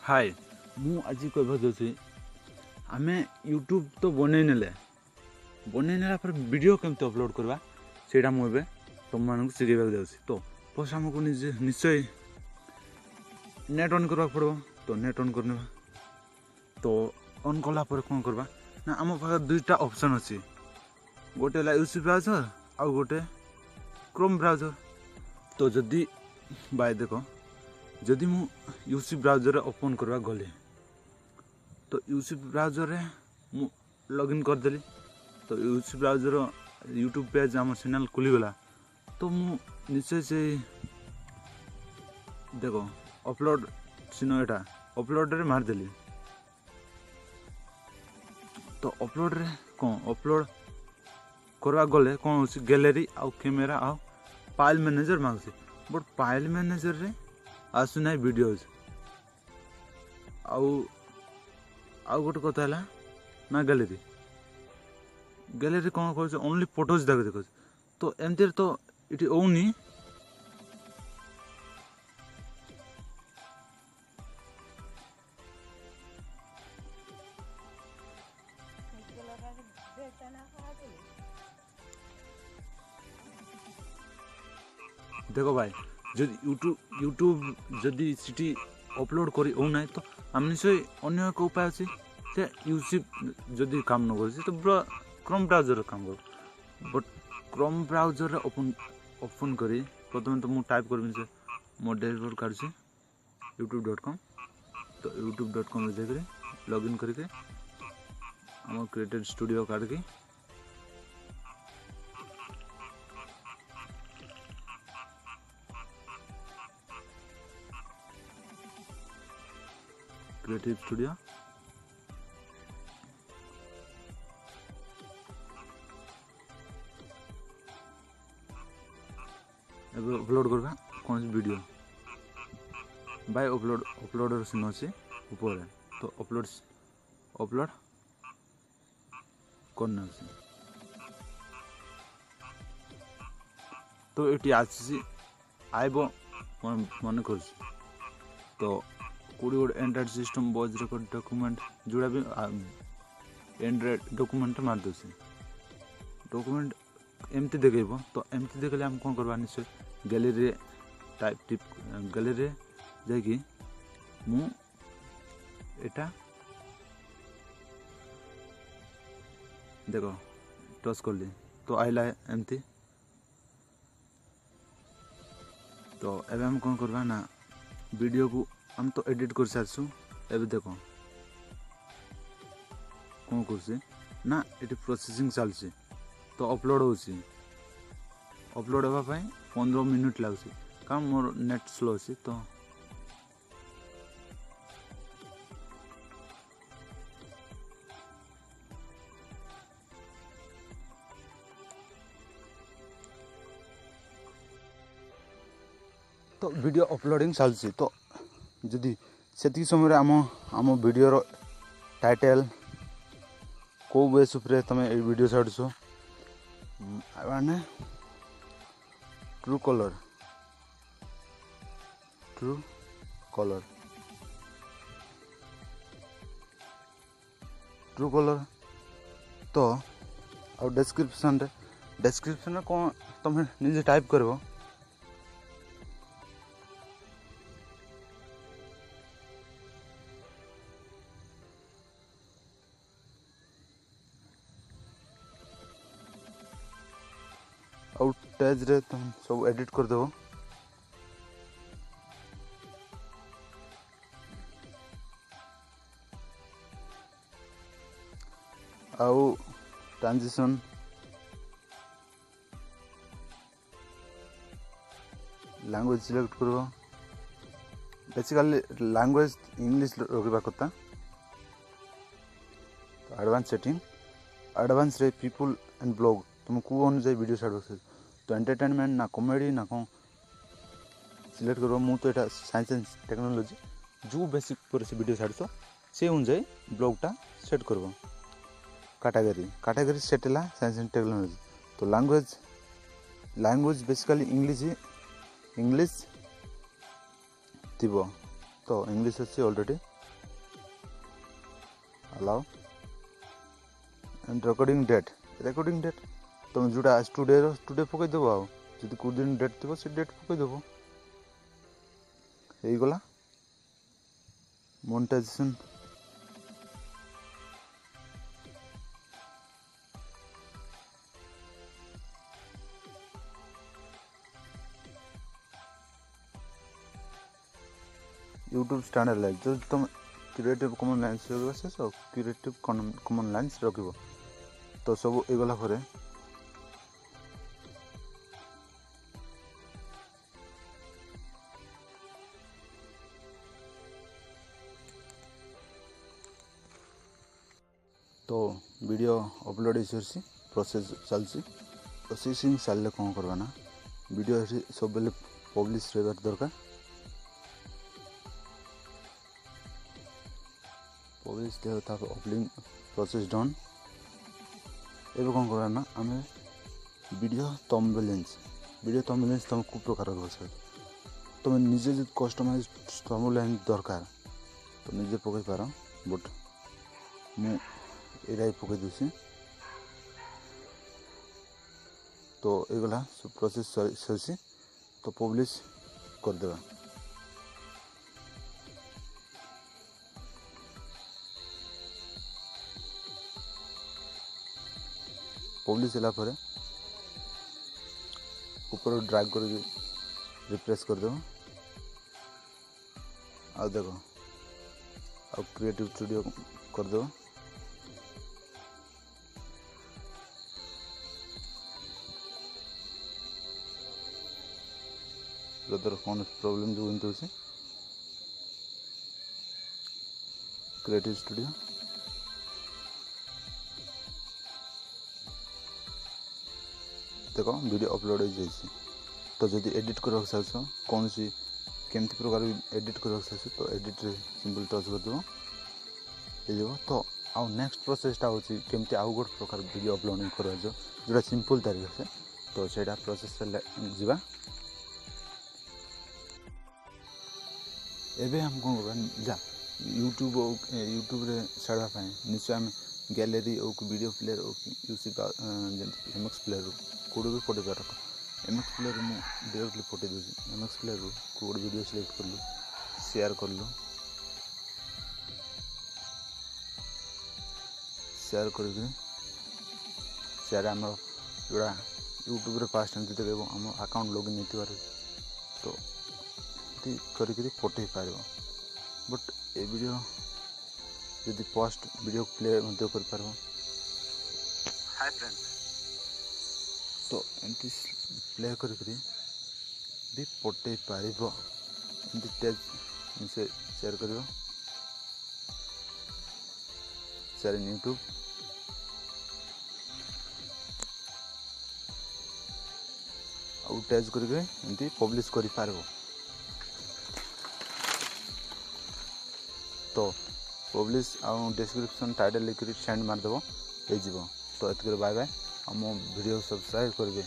हाय मु आज कहबा जाऊँ आम यूट्यूब तो बनई पर वीडियो केमती अपलोड करवा सेटा मुझे तुम मानक शिखेबा जाऊँगी। तो फर्स्ट आमको निश्चय नेट ऑन करवा पड़ो। तो नेट ऑन करने तो ऑन कला कौन करवा ना आम पाखे दुईटा ऑप्शन अच्छी गोटे यूसी ब्राउजर आउ गोटे क्रोम ब्राउजर। तो जदि बाय देख जदि मु यूसी ब्राउजर ओपन करवा गली तो यूसी ब्राउजर रे मु लॉगिन करदेली। तो यूसी ब्राउजर यूट्यूब पेज आम चैनल खुलीगला। तो मु निश्चय से देखो अपलोड सीन एटा अपलोड रे मारदेली। तो अपलोड रे कौन अपलोड करवा गले कौन हो गैलरी आउ कैमेरा आउ फाइल मैनेजर मांगसी बट फाइल मैनेजर रे आसु ना वीडियोज आउ गोटे कथा है ना गैलरी गैलरी कौन कर ओनली फोटोज देख तो एमती तो ये ओनी देखो भाई जदि यूट्यूब जदि सीटी अपलोड करी हो ना तो आम निश्चय अन्य एक उपाय अच्छे से यूसी जदि काम न कर तो क्रोम ब्राउजर काम कर बट क्रोम ब्राउजर ओपन करी प्रथम तो मुझे टाइप कर मो डैशबोर्ड काढ़ी youtube.com। तो youtube.com जाकर लॉगिन करके आम क्रिएटेड स्टूडियो काढ़ के क्रिएटिव स्टूडियो अपलोड करवा कौन सी वीडियो बाय अपलोडर सीन अच्छे ऊपर तो अपलोड करना तो ये आसी आइब मन कर तो कोड़ी गोटे Android system voice record document जोड़ा भी एंड्रॉइड डॉक्यूमेंट मारदे डॉक्यूमेंट एमती देखेब। तो एमती देखले आम कौन करवा निश्चय गैलरी टाइप टिप गैलरी जाकि मु एटा देखो टच कर ली तो आइला एमती। तो एबे हम कौन करवा ना वीडियो को हम तो एडिट कर सारसु एबे देखो कौन कर ना ये प्रोसेसिंग चलसी तो अपलोड होसी अपलोड होगा 15 मिनट लगसी कारण मोर नेट स्लो अच्छी। तो वीडियो अपलोडिंग चलसी तो जदि से समय आम वीडियो टाइटल को बेस तुम ये वीडियो छाड़स माने ट्रू कलर तो आ डिस्क्रिप्शन कौन तुम निजे टाइप कर आउटेज रे तुम सब एडिट कर देबो। आउ ट्रांजिशन लैंग्वेज सिलेक्ट करो बेसिकली लैंग्वेज इंग्लिश रखा कथा। तो एडवांस सेटिंग एडवांस रे पीपल एंड ब्लॉग तुम को अनुसार वीडियो छाड़ तो एंटरटेनमेंट ना कॉमेडी ना कौन सिलेक्ट करो मु तो यहाँ साइंस एंड टेक्नोलॉजी जो बेसिक पर से वीडियो छाड़ से अनुसार ब्लॉगटा सेट कर कैटेगरी सेट है साइंस एंड टेक्नोलॉजी। तो लैंग्वेज बेसिकली इंग्लिश थी तो इंग्लिश अच्छी ऑलरेडी अलाउ एंड रेकर्डिंग डेट तुम जोटा आज टुडे पकईदेव आदि कोई दिन डेट थी से डेट पकईदेव हो गला मोनेटाइजेशन। यूट्यूब स्टैंडर्ड लाइक जो तुम क्रिएटिव कॉमन लाइन्स से सब क्रिएटिव कॉमन लाइन्स रख तो सब एगला पर तो वीडियो अपलोड हो प्रोसेस चलती प्रोसेसिंग सारे कौन करवा ना वीडियो सब बेले पब्लिश रहा दरकार पब्लिश अपलोडिंग प्रोसेस डन एवं कौन करवा ना आम वीडियो थंबनेल्स तुम को प्रकार तुम निजे जो कस्टमाइज थंबनेल दरकार तो निजे पकई पार बट मुझे पकई दूसरी तो ये प्रोसेस सरी तो पब्लिश करदेवा पब्लिश होला पर ऊपर ड्रैग कर रिफ्रेश करदेव आ देख आ क्रिएटिव स्टूडियो करदेव ब्रदर कौन प्रॉब्लम जो एमती हो क्रिएटिव स्टूडियो देख वीडियो अपलोड हो जाए तो जब एडिट कर चाहो कौन सी केमती प्रकार एडिट कर चाहो तो एडिट रे सिंपल टच कर तो आउ नेक्स्ट प्रोसेसटा हूँ केमती आउ गोटे प्रकार वीडियो अपलोडिंग कर जोटा सिंपल तरीके से तो सेटा प्रोसेस जावा एबे हम कौन करवा जा यूट्यूब रे छाड़ापी निश्चय आम गैलरी और video player UC MX player कौट भी पठे पार एमएक्स प्लेयर मुझे डायरेक्टली पठे दूसरी एमएक्स प्लेयर कोड वीडियो सिलेक्ट कर लु शेयर कर लु शेयर कर शेयर आम जोड़ा यूट्यूब रे पास्ट एमती देखेब आम अकाउंट लॉगिन नहीं तो करी पठे पार बट ए वीडियो यदि पोस्ट वीडियो प्ले कर पार हाय फ्रेंड्स तो एमती प्ले कर भी पठे पार एमती टैग से शेयर कर शेयर इन यूट्यूब आउ टैग करके पब्लिश कर पार तो पब्लिश आउ डिस्क्रिप्शन टाइटल लिख सेंड मारदेव हो तो एत बाय बाय आम वीडियो सब्सक्राइब करेंगे।